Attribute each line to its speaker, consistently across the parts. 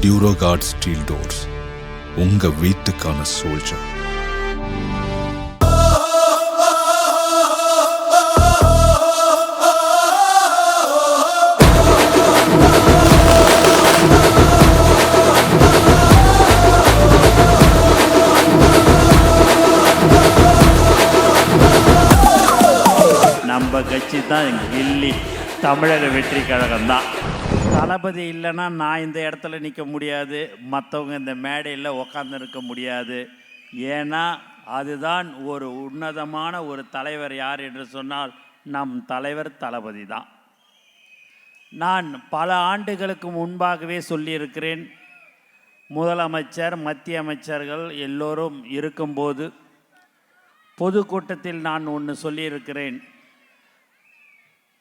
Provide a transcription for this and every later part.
Speaker 1: டியூரோகார்ட் steel doors, உங்க வீட்டுக்கான soldier.
Speaker 2: நம்ம கட்சி தான் கில்லி, தமிழக வெற்றி கழகம் தான். தளபதி இல்லைன்னா நான் இந்த இடத்துல நிற்க முடியாது, மற்றவங்க இந்த மேடையில் உக்காந்துருக்க முடியாது. ஏன்னா அதுதான் ஒரு உன்னதமான ஒரு தலைவர் யார் என்று சொன்னால் நம் தலைவர் தளபதி தான். நான் பல ஆண்டுகளுக்கு முன்பாகவே சொல்லியிருக்கிறேன், முதலமைச்சர் மத்திய அமைச்சர்கள் எல்லோரும் இருக்கும்போது பொதுக்கூட்டத்தில் நான் ஒன்று சொல்லியிருக்கிறேன்.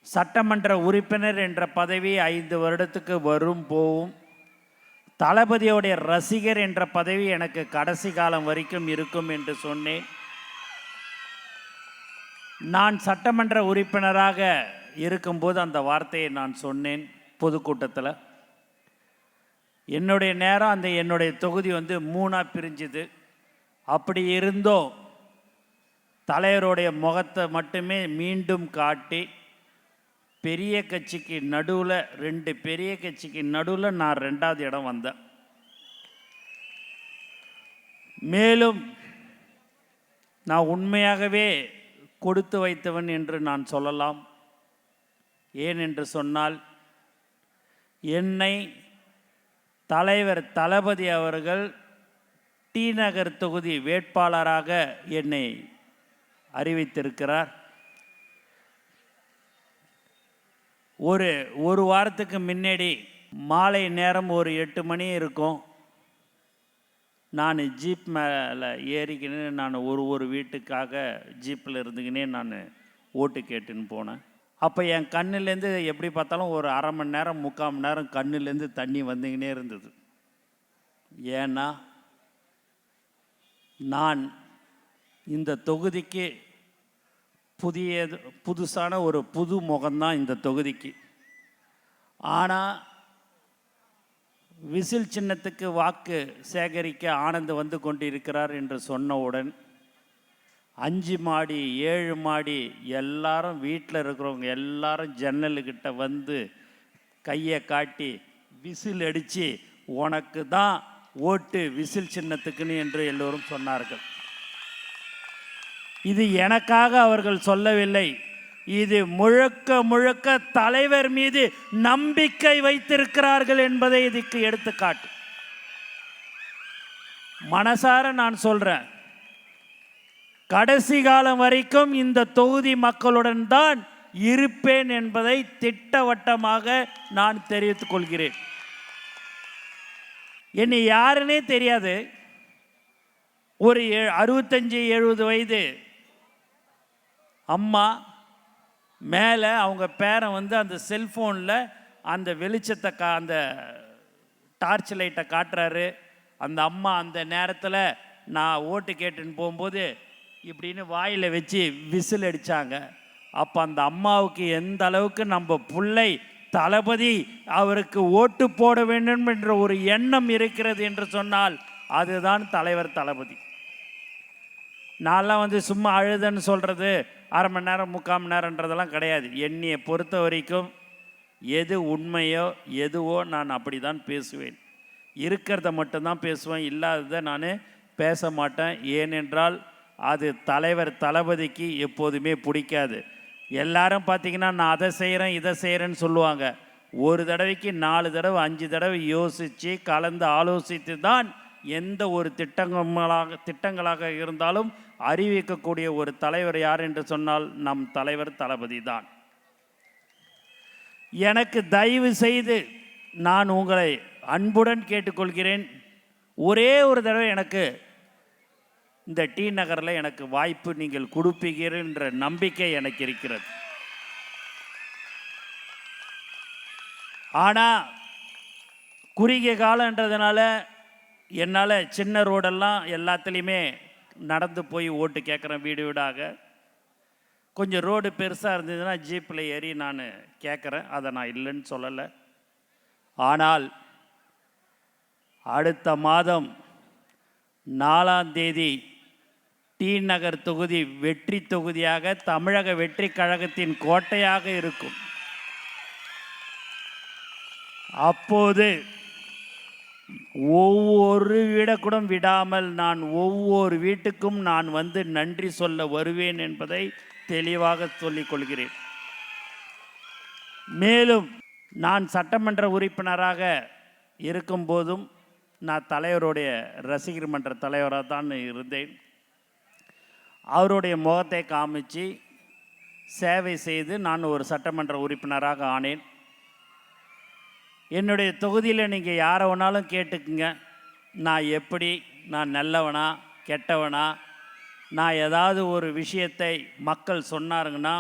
Speaker 2: சட்டமன்ற உறுப்பினர் என்ற பதவி 5 வருடத்துக்கு வரும் போகும். தளபதியோடைய ரசிகர் என்ற பதவி எனக்கு கடைசி காலம் வரைக்கும் இருக்கும் என்று சொன்னேன். நான் சட்டமன்ற உறுப்பினராக இருக்கும்போது அந்த வார்த்தையை நான் சொன்னேன் பொதுக்கூட்டத்தில். என்னுடைய நேரம் என்னுடைய தொகுதி 3ஆக பிரிஞ்சுது. அப்படி இருந்தோ தலைவருடைய முகத்தை மட்டுமே மீண்டும் காட்டி பெரிய கட்சிக்கு நடுவில் 2 பெரிய கட்சிக்கு நடுவில் நான் 2வது இடம் வந்தேன். மேலும் நான் உண்மையாகவே கொடுத்து வைத்தவன் என்று நான் சொல்லலாம். ஏன் என்று சொன்னால், என்னை தலைவர் தளபதி அவர்கள் டி நகர் தொகுதி வேட்பாளராக என்னை அறிவித்திருக்கிறார். ஒரு வாரத்துக்கு முன்னாடி மாலை நேரம் ஒரு 8 மணி இருக்கும். நான் ஜீப் மேலே ஏறிக்கின்னு நான் ஒரு வீட்டுக்காக ஜீப்பில் இருந்துக்கினே நான் ஓட்டு கேட்டுன்னு போனேன். அப்போ என் கண்ணுலேருந்து எப்படி பார்த்தாலும் ஒரு அரை மணி நேரம் 3/4 மணி நேரம் கண்ணுலேருந்து தண்ணி வந்துக்கினே இருந்தது. ஏன்னா நான் இந்த தொகுதிக்கு புதுசான ஒரு புது முகம்தான் இந்த தொகுதிக்கு. ஆனால் விசில் சின்னத்துக்கு வாக்கு சேகரிக்க ஆனந்த் வந்து கொண்டிருக்கிறார் என்று சொன்னவுடன் 5 மாடி 7 மாடி எல்லாரும் வீட்டில் இருக்கிறவங்க எல்லாரும் ஜன்னலுக்கிட்ட வந்து கையை காட்டி விசில் அடித்து உனக்கு தான் ஓட்டு விசில் சின்னத்துக்குன்னு என்று எல்லோரும் சொன்னார்கள். இது எனக்காக அவர்கள் சொல்லவில்லை, இது முழுக்க முழுக்க தலைவர் மீது நம்பிக்கை வைத்திருக்கிறார்கள் என்பதை இதுக்கு எடுத்துக்காட்டு. மனசார நான் சொல்றேன், கடைசி காலம் வரைக்கும் இந்த தொகுதி மக்களுடன் தான் இருப்பேன் என்பதை திட்டவட்டமாக நான் தெரிவித்துக் கொள்கிறேன். என்னை யாருன்னே தெரியாது. ஒரு 65-70 வயது அம்மா மேலே அவங்க பேரன் அந்த செல்ஃபோனில் அந்த வெளிச்சத்தை அந்த டார்ச் லைட்டை காட்டுறாரு. அந்த அம்மா அந்த நேரத்தில் நான் ஓட்டு கேட்டுன்னு போகும்போது இப்படின்னு வாயில் வச்சு விசில் அடித்தாங்க. அப்போ அந்த அம்மாவுக்கு எந்த அளவுக்கு நம்ம பிள்ளை தளபதி அவருக்கு ஓட்டு போட வேண்டும் என்ற ஒரு எண்ணம் இருக்கிறது என்று சொன்னால் அதுதான் தலைவர் தளபதி. நான்லாம் சும்மா அழுதுன்னு சொல்கிறது அரை மணி நேரம் 3/4 மணி நேரன்றதெல்லாம் கிடையாது. என்னையை பொறுத்த வரைக்கும் எது உண்மையோ எதுவோ நான் அப்படி தான் பேசுவேன். இருக்கிறத மட்டும்தான் பேசுவேன், இல்லாததை நான் பேச மாட்டேன். ஏனென்றால் அது தலைவர் தளபதிக்கு எப்போதுமே பிடிக்காது. எல்லாரும் பார்த்திங்கன்னா நான் அதை செய்கிறேன் இதை செய்கிறேன்னு சொல்லுவாங்க. ஒரு தடவைக்கு 4 தடவை 5 தடவை யோசித்து கலந்து ஆலோசித்து தான் எந்த ஒரு திட்டங்களாக இருந்தாலும் அறிவிக்கக்கூடிய ஒரு தலைவர் யார் என்று சொன்னால் நம் தலைவர் தளபதி தான். எனக்கு தயவு செய்து நான் உங்களை அன்புடன் கேட்டுக்கொள்கிறேன், ஒரே ஒரு தடவை எனக்கு இந்த டி நகரில் எனக்கு வாய்ப்பு நீங்கள் கொடுப்பீர்கள் என்ற நம்பிக்கை எனக்கு இருக்கிறது. ஆனால் குறுகிய காலன்றதுனால என்னால் சின்ன ரோடெல்லாம் எல்லாத்துலேயுமே நடந்து போய் ஓட்டு கேட்குறேன் வீடு வீடாக. கொஞ்சம் ரோடு பெருசாக இருந்ததுன்னா ஜீப்பில் ஏறி நான் கேட்குறேன், அதை நான் இல்லைன்னு சொல்லலை. ஆனால் அடுத்த மாதம் 4ஆம் தேதி டி நகர் தொகுதி வெற்றி தொகுதியாக தமிழக வெற்றி கழகத்தின் கோட்டையாக இருக்கும். அப்போது ஒவ்வொரு வீடக்கூட விடாமல் நான் ஒவ்வொரு வீட்டுக்கும் நான் வந்து நன்றி சொல்ல வருவேன் என்பதை தெளிவாக சொல்லிக் கொள்கிறேன். மேலும் நான் சட்டமன்ற உறுப்பினராக இருக்கும்போதும் நான் தலைவருடைய ரசிகர் மன்ற தலைவராக தான் இருந்தேன். அவருடைய முகத்தை காமிச்சு சேவை செய்து நான் ஒரு சட்டமன்ற உறுப்பினராக ஆனேன். என்னுடைய தொகுதியில் நீங்கள் யாரை வேணாலும் கேட்டுக்குங்க, நான் நல்லவனா கெட்டவனா, நான் ஏதாவது ஒரு விஷயத்தை மக்கள் சொன்னாருங்கன்னா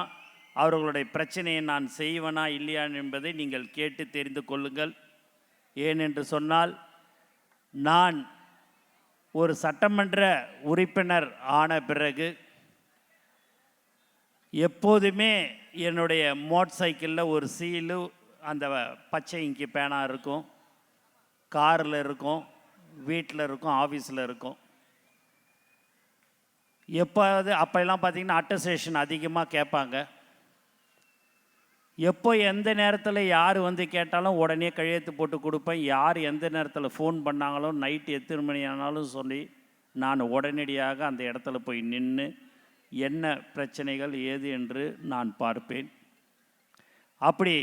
Speaker 2: அவர்களுடைய பிரச்சனையை நான் செய்வனா இல்லையா என்பதை நீங்கள் கேட்டு தெரிந்து கொள்ளுங்கள். ஏனென்று சொன்னால் நான் ஒரு சட்டமன்ற உறுப்பினர் ஆன பிறகு எப்போதுமே என்னுடைய மோட்டார் சைக்கிளில் ஒரு சீலு, அந்த பச்சை இங்கி பேனா இருக்கும், காரில் இருக்கும், வீட்டில் இருக்கும், ஆஃபீஸில் இருக்கும். அப்போல்லாம் பார்த்திங்கன்னா அட்டஸ்டேஷன் அதிகமாக கேட்பாங்க. எப்போ எந்த நேரத்தில் யார் வந்து கேட்டாலும் உடனே கையெழுத்து போட்டு கொடுப்பேன். யார் எந்த நேரத்தில் ஃபோன் பண்ணாங்களோ நைட்டு எத்தனை மணி ஆனாலும் சொல்லி நான் உடனடியாக அந்த இடத்துல போய் நின்று என்ன பிரச்சனைகள் ஏது என்று நான் பார்ப்பேன். அப்படி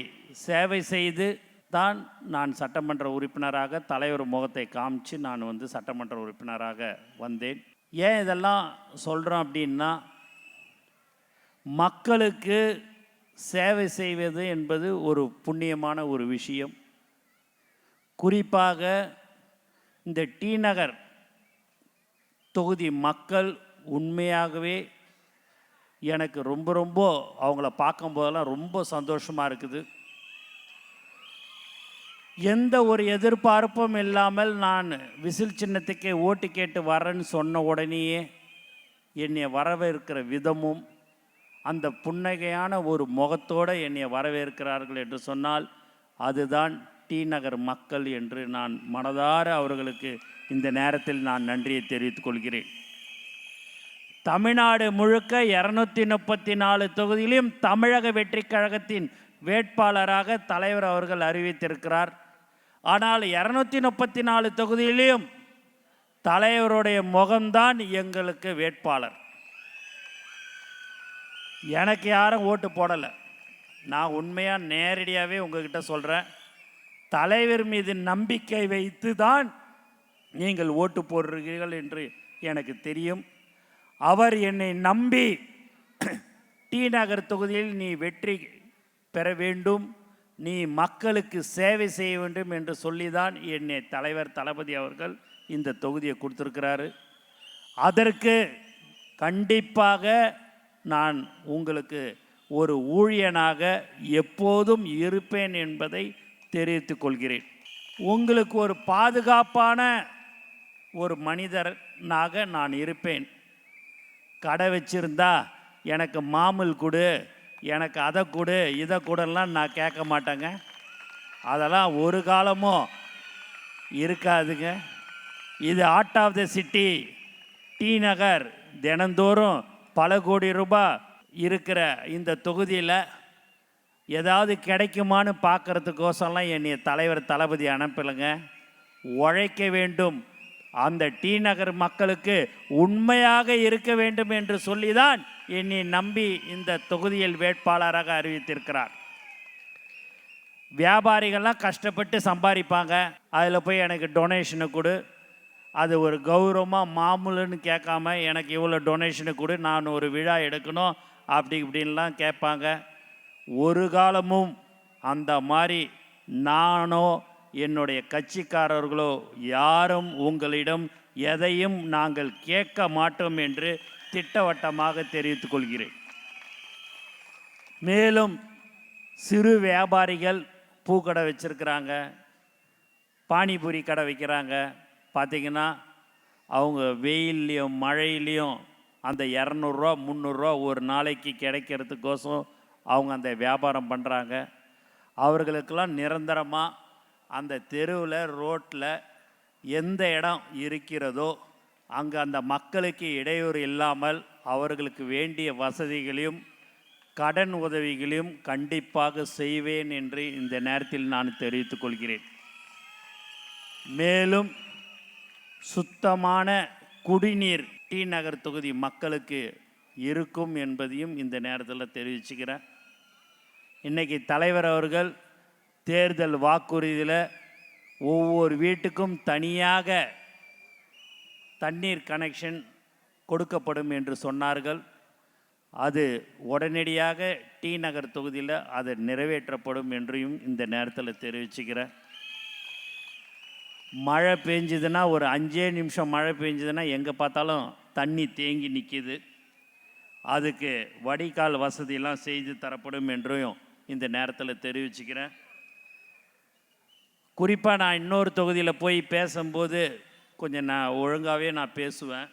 Speaker 2: சேவை செய்து தான் நான் சட்டமன்ற உறுப்பினராக தலைவர் முகத்தை காமிச்சு நான் வந்து சட்டமன்ற உறுப்பினராக வந்தேன். ஏன் இதெல்லாம் சொல்கிறோம் அப்படின்னா, மக்களுக்கு சேவை செய்வது என்பது ஒரு புண்ணியமான ஒரு விஷயம். குறிப்பாக இந்த டி நகர் தொகுதி மக்கள் உண்மையாகவே எனக்கு ரொம்ப அவங்கள பார்க்கும்போதெல்லாம் ரொம்ப சந்தோஷமாக இருக்குது. எந்த ஒரு எதிர்பார்ப்பும் இல்லாமல் நான் விசில் சின்னத்துக்கே ஓட்டு கேட்டு வரேன்னு சொன்ன உடனேயே என்னை வரவேற்கிற விதமும் அந்த புன்னகையான ஒரு முகத்தோடு என்னை வரவேற்கிறார்கள் என்று சொன்னால் அதுதான் டி நகர் மக்கள் என்று நான் மனதார அவர்களுக்கு இந்த நேரத்தில் நான் நன்றியை தெரிவித்துக் கொள்கிறேன். தமிழ்நாடு முழுக்க 234 தொகுதியிலும் தமிழக வெற்றி கழகத்தின் வேட்பாளராக தலைவர் அவர்கள் அறிவித்திருக்கிறார். ஆனால் 234 தொகுதியிலும் தலைவருடைய முகம்தான் எங்களுக்கு வேட்பாளர். எனக்கு யாரும் ஓட்டு போடலை. நான் உண்மையாக நேரடியாகவே உங்ககிட்ட சொல்கிறேன், தலைவர் மீது நம்பிக்கை வைத்து தான் நீங்கள் ஓட்டு போடுறீர்கள் என்று எனக்கு தெரியும். அவர் என்னை நம்பி டி நகர் தொகுதியில் நீ வெற்றி பெற வேண்டும், நீ மக்களுக்கு சேவை செய்ய வேண்டும் என்று சொல்லிதான் என்னை தலைவர் தளபதி அவர்கள் இந்த தொகுதியை கொடுத்துருக்கிறாரு. அதற்கு கண்டிப்பாக நான் உங்களுக்கு ஒரு ஊழியனாக எப்போதும் இருப்பேன் என்பதை தெரிவித்துக் கொள்கிறேன். உங்களுக்கு ஒரு பாதுகாப்பான ஒரு மனிதனாக நான் இருப்பேன். கடை வச்சிருந்தா எனக்கு மாமூல் கொடு, எனக்கு அதை கொடு, இதை கூடலாம் நான் கேட்க மாட்டேங்க. அதெல்லாம் ஒரு காலமும் இருக்காதுங்க. இது art of the city T Nagar. தினந்தோறும் பல கோடி ரூபாய் இருக்கிற இந்த தொகுதியில் ஏதாவது கிடைக்குமான்னு பார்க்குறதுக்கோசம்லாம் என்னை தலைவர் தளபதி அனுப்பலைங்க. உழைக்க வேண்டும், அந்த டி நகர் மக்களுக்கு உண்மையாக இருக்க வேண்டும் என்று சொல்லிதான் என்னை நம்பி இந்த தொகுதியில் வேட்பாளராக அறிவித்திருக்கிறார். வியாபாரிகள்லாம் கஷ்டப்பட்டு சம்பாதிப்பாங்க, அதில் போய் எனக்கு டொனேஷனை கொடு, அது ஒரு கௌரவமாக மாமூலுன்னு கேட்காம எனக்கு இவ்வளோ டொனேஷனை கொடு, நான் ஒரு விழா எடுக்கணும் அப்படி இப்படின்லாம் கேட்பாங்க. ஒரு காலமும் அந்த மாதிரி நானோ என்னுடைய கட்சிக்காரர்களோ யாரும் உங்களிடம் எதையும் நாங்கள் கேட்க மாட்டோம் என்று திட்டவட்டமாக தெரிவித்துக் கொள்கிறேன். மேலும் சிறு வியாபாரிகள் பூக்கடை வச்சுருக்கிறாங்க, பானிபூரி கடை வைக்கிறாங்க. பார்த்திங்கன்னா அவங்க வெயில்லையும் மழையிலையும் அந்த 200 300 ஒரு நாளைக்கு கிடைக்கிறதுக்கோசம் அவங்க அந்த வியாபாரம் பண்ணுறாங்க. அவர்களுக்கெல்லாம் நிரந்தரமாக அந்த தெருவில் ரோட்டில் எந்த இடம் இருக்கிறதோ அங்கே அந்த மக்களுக்கு இடையூறு இல்லாமல் அவர்களுக்கு வேண்டிய வசதிகளையும் கடன் உதவிகளையும் கண்டிப்பாக செய்வேன் என்று இந்த நேரத்தில் நான் தெரிவித்துக் கொள்கிறேன். மேலும் சுத்தமான குடிநீர் டி நகர் தொகுதி மக்களுக்கு இருக்கும் என்பதையும் இந்த நேரத்தில் தெரிவிச்சுக்கிறேன். இன்றைக்கி தலைவர் அவர்கள் தேர்தல் வாக்குறுதியில் ஒவ்வொரு வீட்டுக்கும் தனியாக தண்ணீர் கனெக்ஷன் கொடுக்கப்படும் என்று சொன்னார்கள். அது உடனடியாக டி நகர் தொகுதியில் அது நிறைவேற்றப்படும் என்றையும் இந்த நேரத்தில் தெரிவிச்சுக்கிறேன். மழை பெஞ்சுதுன்னா ஒரு 5 நிமிஷம் மழை பெஞ்சுதுன்னா எங்கே பார்த்தாலும் தண்ணி தேங்கி நிற்கிது. அதுக்கு வடிகால் வசதியெல்லாம் செய்து தரப்படும் என்றும் இந்த நேரத்தில் தெரிவிச்சுக்கிறேன். குறிப்பாக நான் இன்னொரு தொகுதியில் போய் பேசும்போது கொஞ்சம் நான் ஒழுங்காகவே நான் பேசுவேன்.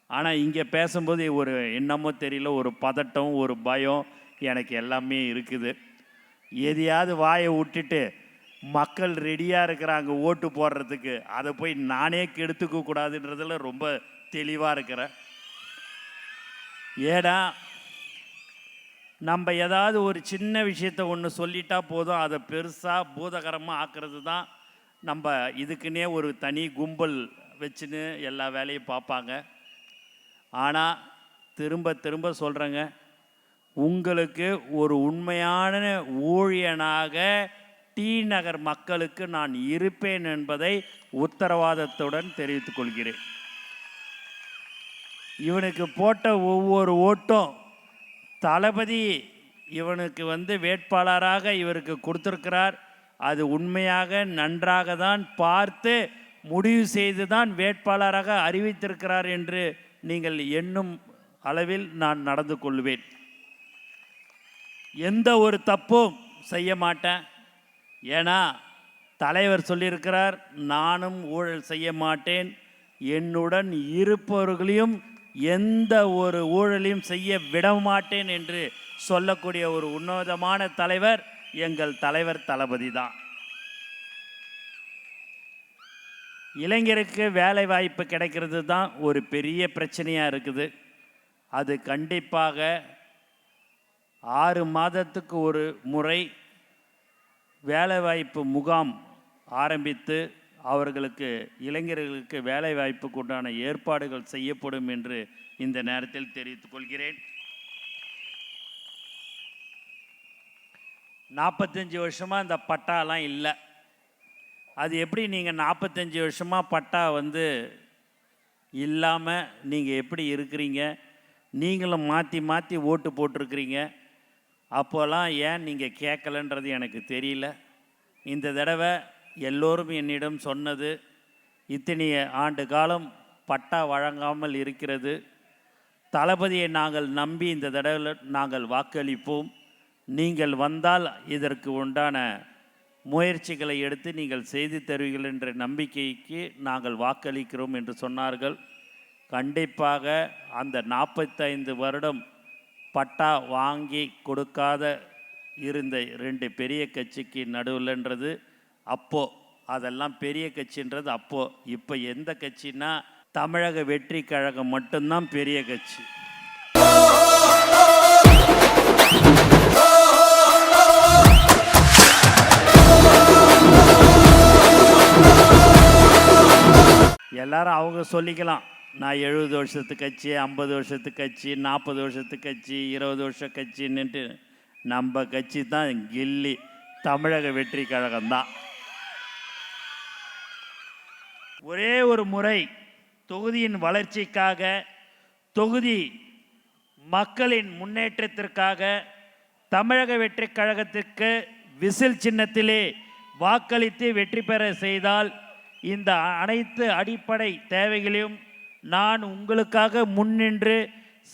Speaker 2: ஆனால் இங்கே பேசும்போது ஒரு என்னமோ தெரியல, ஒரு பதட்டம், ஒரு பயம் எனக்கு எல்லாமே இருக்குது. எதையாவது வாயை விட்டுட்டு மக்கள் ரெடியாக இருக்கிறாங்க ஓட்டு போடுறதுக்கு, அதை போய் நானே கெடுத்துக்க கூடாதுன்றதில் ரொம்ப தெளிவாக இருக்கிறேன். ஏடா நம்ம ஏதாவது ஒரு சின்ன விஷயத்தை ஒன்று சொல்லிட்டா போதும், அதை பெருசாக பூதகரமாக ஆக்கிறது தான் நம்ம இதுக்குன்னே ஒரு தனி கும்பல் வச்சுன்னு எல்லா வேலையும் பார்ப்பாங்க. ஆனால் திரும்ப திரும்ப சொல்கிறேங்க, உங்களுக்கு ஒரு உண்மையான ஊழியனாக டி நகர் மக்களுக்கு நான் இருப்பேன் என்பதை உத்தரவாதத்துடன் தெரிவித்துக் கொள்கிறேன். இவனுக்கு போட்ட ஒவ்வொரு ஓட்டும் தளபதி இவனுக்கு வேட்பாளராக இவருக்கு கொடுத்துருக்கிறார். அது உண்மையாக நன்றாக தான் பார்த்து முடிவு செய்து தான் வேட்பாளராக அறிவித்திருக்கிறார் என்று நீங்கள் எண்ணும் அளவில் நான் நடந்து கொள்வேன். எந்த ஒரு தப்பும் செய்ய மாட்டேன். ஏன்னா தலைவர் சொல்லியிருக்கிறார், நானும் ஊழல் செய்ய மாட்டேன், என்னுடன் இருப்பவர்களையும் எந்த ஒரு ஊழலையும் செய்ய விட மாட்டேன் என்று சொல்லக்கூடிய ஒரு உன்னதமான தலைவர் எங்கள் தலைவர் தளபதி தான். இளைஞருக்கு வேலை வாய்ப்பு கிடைக்கிறது தான் ஒரு பெரிய பிரச்சனையாக இருக்குது. அது கண்டிப்பாக 6 மாதத்துக்கு ஒரு முறை வேலைவாய்ப்பு முகாம் ஆரம்பித்து அவர்களுக்கு இளைஞர்களுக்கு வேலை வாய்ப்புக்கு உண்டான ஏற்பாடுகள் செய்யப்படும் என்று இந்த நேரத்தில் தெரிவித்துக் கொள்கிறேன். 45 வருஷமாக இந்த பட்டாலாம் இல்லை. அது எப்படி நீங்கள் 45 வருஷமாக பட்டா இல்லாமல் நீங்கள் எப்படி இருக்கிறீங்க? நீங்களும் மாற்றி மாற்றி ஓட்டு போட்டிருக்கிறீங்க. அப்போல்லாம் ஏன் நீங்கள் கேட்கலன்றது எனக்கு தெரியல. இந்த தடவை எல்லோரும் என்னிடம் சொன்னது, இத்தனைய ஆண்டு காலம் பட்டா வழங்காமல் இருக்கிறது, தளபதியை நாங்கள் நம்பி இந்த தடவை நாங்கள் வாக்களிப்போம், நீங்கள் வந்தால் இதற்கு உண்டான முயற்சிகளை எடுத்து நீங்கள் செய்து தருவீர்கள் என்ற நம்பிக்கைக்கு நாங்கள் வாக்களிக்கிறோம் என்று சொன்னார்கள். கண்டிப்பாக அந்த 45 வருடம் பட்டா வாங்கி கொடுக்காத இருந்த 2 பெரிய கட்சிக்கு நடுவில்ன்றது அப்போது, அதெல்லாம் பெரிய கட்சின்றது அப்போது. இப்போ எந்த கட்சின்னா தமிழக வெற்றி கழகம் மட்டும்தான் பெரிய கட்சி. எல்லாரும் அவங்க சொல்லிக்கலாம், நான் 70 வருஷத்து கட்சி, 50 வருஷத்து கட்சி, 40 வருஷத்து கட்சி, 20 வருஷ கட்சின்னுட்டு. நம்ம கட்சி தான் கில்லி, தமிழக வெற்றி கழகம்தான். ஒரே ஒரு முறை தொகுதியின் வளர்ச்சிக்காக, தொகுதி மக்களின் முன்னேற்றத்திற்காக தமிழக வெற்றி கழகத்திற்கு விசில் சின்னத்திலே வாக்களித்து வெற்றி பெற செய்தால் இந்த அனைத்து அடிப்படை தேவைகளையும் நான் உங்களுக்காக முன்னின்று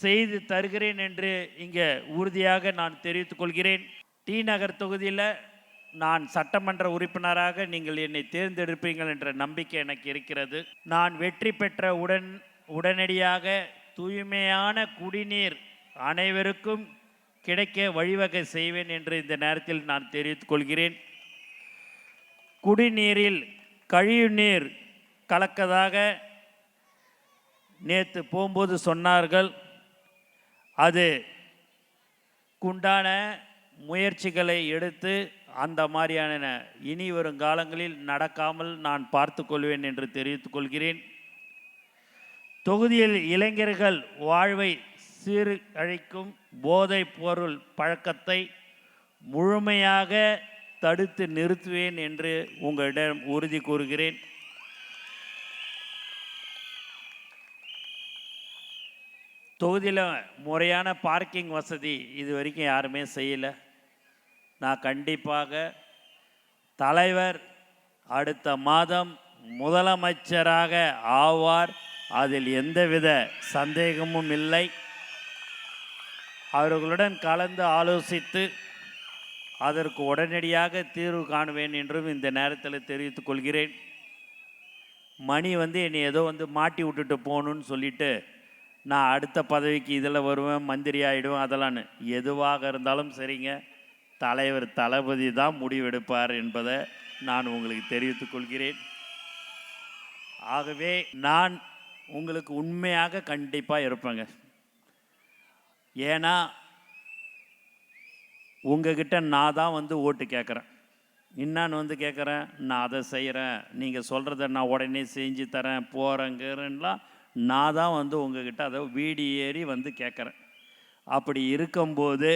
Speaker 2: செய்து தருகிறேன் என்று இங்கே உறுதியாக நான் தெரிவித்துக் கொள்கிறேன். டி நகர் தொகுதியில் நான் சட்டமன்ற உறுப்பினராக நீங்கள் என்னை தேர்ந்தெடுப்பீர்கள் என்ற நம்பிக்கை எனக்கு இருக்கிறது. நான் வெற்றி பெற்ற உடனடியாக தூய்மையான குடிநீர் அனைவருக்கும் கிடைக்க வழிவகை செய்வேன் என்று இந்த நேரத்தில் நான் தெரிவித்துக் கொள்கிறேன். குடிநீரில் கழிவுநீர் கலக்கதாக நேற்று போகும்போது சொன்னார்கள். அது குண்டான முயற்சிகளை எடுத்து அந்த மாதிரியான இனி வரும் காலங்களில் நடக்காமல் நான் பார்த்து கொள்வேன் என்று தெரிவித்துக் கொள்கிறேன். தொகுதியில் இளைஞர்கள் வாழ்வை சீரழிக்கும் போதைப் பொருள் பழக்கத்தை முழுமையாக தடுத்து நிறுத்துவேன் என்று உங்களிடம் உறுதி கூறுகிறேன். தொகுதியில் முறையான பார்க்கிங் வசதி இது வரைக்கும் யாருமே செய்யலை. நான் கண்டிப்பாக தலைவர் அடுத்த மாதம் முதலமைச்சராக ஆவார், அதில் எந்தவித சந்தேகமும் இல்லை. அவர்களுடன் கலந்து ஆலோசித்து அதற்கு உடனடியாக தீர்வு காணுவேன் என்றும் இந்த நேரத்தில் தெரிவித்துக் கொள்கிறேன். மணி என்னை ஏதோ மாட்டி விட்டுட்டு போகணுன்னு சொல்லிட்டு நான் அடுத்த பதவிக்கு இதில் வருவேன், மந்திரி ஆகிடுவேன், அதெல்லாம் எதுவாக இருந்தாலும் சரிங்க, தலைவர் தளபதி தான் முடிவெடுப்பார் என்பதை நான் உங்களுக்கு தெரிவித்துக் கொள்கிறேன். ஆகவே நான் உங்களுக்கு உண்மையாக கண்டிப்பாக இருப்பேங்க. ஏன்னா உங்ககிட்ட நான் தான் ஓட்டு கேட்குறேன். என்னான்னு கேட்குறேன், நான் அதை செய்கிறேன், நீங்கள் சொல்கிறத நான் உடனே செஞ்சு தரேன், போகிறேங்கிறேன்லாம் நான் தான் உங்ககிட்ட அதை வீடு ஏறி கேட்குறேன். அப்படி இருக்கும்போது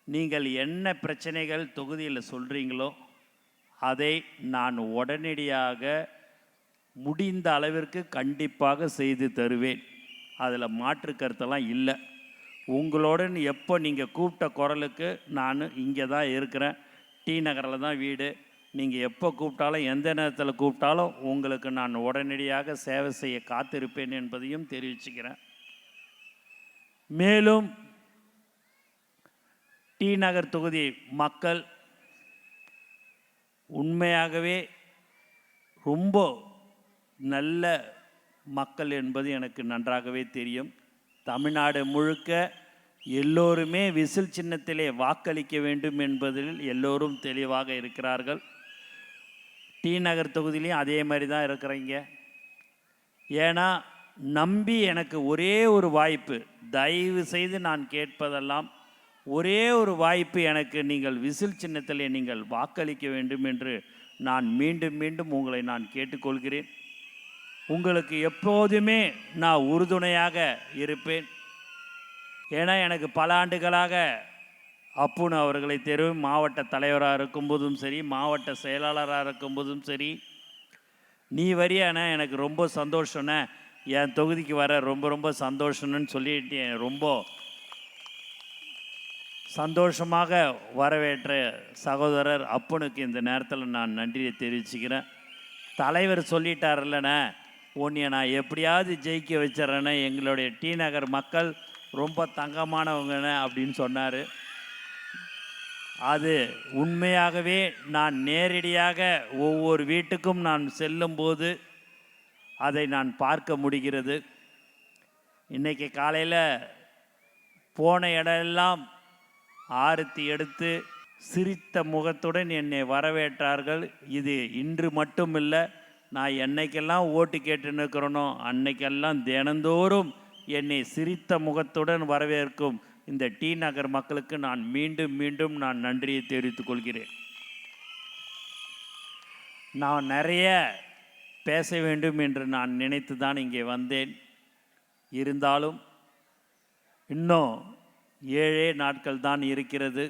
Speaker 2: நீங்கள் என்ன பிரச்சனைகள் தொகுதியில் சொல்கிறீங்களோ அதை நான் உடனடியாக முடிந்த அளவிற்கு கண்டிப்பாக செய்து தருவேன். அதில் மாற்று கருத்தெல்லாம் இல்லை. உங்களுடன் எப்போ நீங்கள் கூப்பிட்ட குரலுக்கு நான் இங்கே தான் இருக்கிறேன், டி நகரில் தான் வீடு. நீங்கள் எப்போ கூப்பிட்டாலும் எந்த நேரத்தில் கூப்பிட்டாலும் உங்களுக்கு நான் உடனடியாக சேவை செய்ய காத்திருப்பேன் என்பதையும் தெரிவிச்சுக்கிறேன். மேலும் டி நகர் தொகுதி மக்கள் உண்மையாகவே ரொம்ப நல்ல மக்கள் என்பது எனக்கு நன்றாகவே தெரியும். தமிழ்நாடு முழுக்க எல்லோருமே விசில் சின்னத்திலே வாக்களிக்க வேண்டும் என்பதில் எல்லோரும் தெளிவாக இருக்கிறார்கள். டி நகர் தொகுதியிலையும் அதே மாதிரி தான் இருக்கிறீங்க. ஏன்னா நம்பி எனக்கு ஒரே ஒரு வாய்ப்பு, தயவு செய்து நான் கேட்பதெல்லாம் ஒரே ஒரு வாய்ப்பு, எனக்கு நீங்கள் விசில் சின்னத்திலே நீங்கள் வாக்களிக்க வேண்டும் என்று நான் மீண்டும் மீண்டும் உங்களை நான் கேட்டுக்கொள்கிறேன். உங்களுக்கு எப்போதுமே நான் உறுதுணையாக இருப்பேன். ஏன்னா எனக்கு பல ஆண்டுகளாக அப்புன்னு அவர்களை தெரியும். மாவட்ட தலைவராக இருக்கும்போதும் சரி, மாவட்ட செயலாளராக இருக்கும்போதும் சரி, நீ வரியாண்ணே எனக்கு ரொம்ப சந்தோஷண்ணே, என் தொகுதிக்கு வர ரொம்ப ரொம்ப சந்தோஷம்னு சொல்லிட்டு ரொம்ப சந்தோஷமாக வரவேற்ற சகோதரர் அப்புனுக்கு இந்த நேரத்தில் நான் நன்றியை தெரிவிச்சுக்கிறேன். தலைவர் சொல்லிட்டார் இல்லைண்ணே, உன்னைய நான் எப்படியாவது ஜெயிக்க வச்சிடறேன்னு, எங்களுடைய டி நகர் மக்கள் ரொம்ப தங்கமானவங்கண்ணே அப்படின்னு சொன்னார். அது உண்மையாகவே நான் நேரடியாக ஒவ்வொரு வீட்டுக்கும் நான் செல்லும்போது அதை நான் பார்க்க முடிகிறது. இன்றைக்கி காலையில் போன இடமெல்லாம் ஆரத்தி எடுத்து சிரித்த முகத்துடன் என்னை வரவேற்றார்கள். இது இன்று மட்டும் இல்லை, நான் என்னைக்கெல்லாம் ஓட்டு கேட்டு நிற்கிறேனோ அன்னைக்கெல்லாம் தினந்தோறும் என்னை சிரித்த முகத்துடன் வரவேற்கும் இந்த டி நகர் மக்களுக்கு நான் மீண்டும் மீண்டும் நான் நன்றியை தெரிவித்துக் கொள்கிறேன். நான் நிறைய பேச வேண்டும் என்று நான் நினைத்து தான் இங்கே வந்தேன். இருந்தாலும் இன்னும் 7 நாட்கள் தான் இருக்கிறது.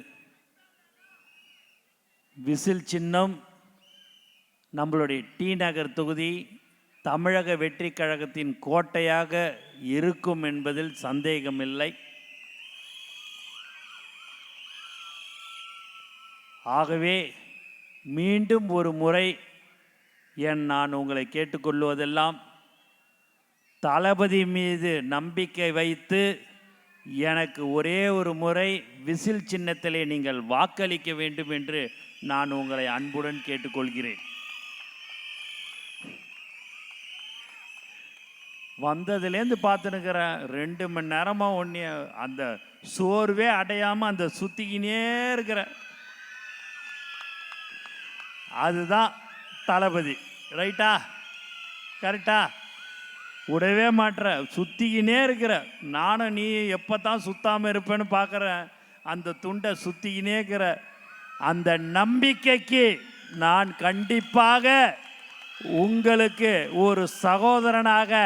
Speaker 2: விசில் சின்னம் நம்மளுடைய டி நகர் தொகுதி தமிழக வெற்றி கழகத்தின் கோட்டையாக இருக்கும் என்பதில் சந்தேகமில்லை. ஆகவே மீண்டும் ஒரு முறை நான் உங்களை கேட்டுக்கொள்வதெல்லாம், தளபதி மீது நம்பிக்கை வைத்து எனக்கு ஒரே ஒரு முறை விசில் சின்னத்திலே நீங்கள் வாக்களிக்க வேண்டும் என்று நான் உங்களை அன்புடன் கேட்டுக்கொள்கிறேன். வந்ததுலேருந்து பார்த்துனுக்கிறேன், 2 மணி நேரமாக ஒன்று அந்த சோர்வே அடையாமல் அந்த சுற்றிக்கினே இருக்கிற, அதுதான் தளபதி. ரைட்டா? கரெக்டா? விடவே மாட்ற, சுற்றிக்கினே இருக்கிற. நானும் நீ எப்போ தான் சுத்தாமல் இருப்பேன்னு பார்க்குறேன். அந்த துண்டை சுற்றிக்கினே இருக்கிற. அந்த நம்பிக்கைக்கு நான் கண்டிப்பாக உங்களுக்கு ஒரு சகோதரனாக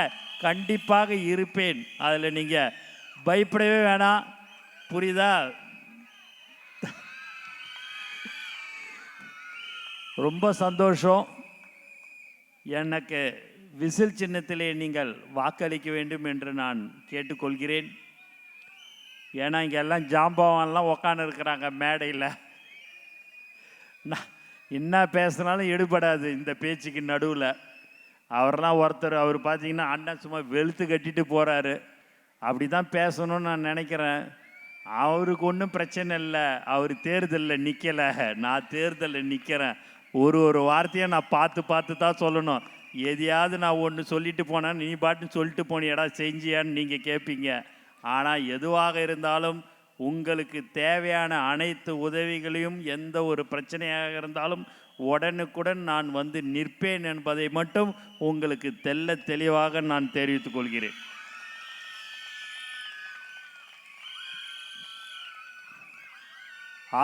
Speaker 2: கண்டிப்பாக இருப்பேன். அதில் நீங்கள் பயப்படவே வேணாம். புரியுதா? ரொம்ப சந்தோஷம். எனக்கு விசில் சின்னத்திலே நீங்கள் வாக்களிக்க வேண்டும் என்று நான் கேட்டுக்கொள்கிறேன். ஏன்னா இங்கே எல்லாம் ஜாம்பவான்லாம் உக்காந்து இருக்கிறாங்க மேடையில். நான் என்ன பேசுனாலும் எடுபடாது இந்த பேச்சுக்கு நடுவில். அவர்லாம் ஒருத்தர், அவர் பார்த்தீங்கன்னா அண்ணன் சும்மா வெளுத்து கட்டிட்டு போகிறாரு. அப்படி தான் பேசணும்னு நான் நினைக்கிறேன். அவருக்கு ஒன்றும் பிரச்சனை இல்லை. அவர் தேர்தலில் நிற்கலை, நான் தேர்தலில் நிற்கிறேன். ஒரு வார்த்தையை நான் பார்த்து தான் சொல்லணும். எதையாவது நான் ஒன்று சொல்லிட்டு போனேன், நீ பாட்டுன்னு சொல்லிட்டு போனியடா செஞ்சியான்னு நீங்கள் கேட்பீங்க. ஆனால் எதுவாக இருந்தாலும் உங்களுக்கு தேவையான அனைத்து உதவிகளையும், எந்த ஒரு பிரச்சனையாக இருந்தாலும் உடனுக்குடன் நான் வந்து நிற்பேன் என்பதை மட்டும் உங்களுக்கு தெளிவாக நான் தெரிவித்துக் கொள்கிறேன்.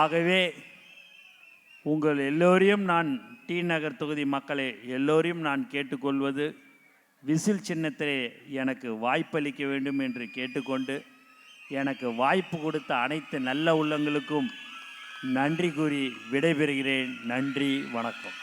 Speaker 2: ஆகவே உங்கள் எல்லோரையும் நான், டி நகர் தொகுதி மக்களை எல்லோரையும் நான் கேட்டுக்கொள்வது, விசில் சின்னத்திலே எனக்கு வாய்ப்பளிக்க வேண்டும் என்று கேட்டுக்கொண்டு, எனக்கு வாய்ப்பு கொடுத்த அனைத்து நல்ல உள்ளங்களுக்கும் நன்றி கூறி விடைபெறுகிறேன். நன்றி, வணக்கம்.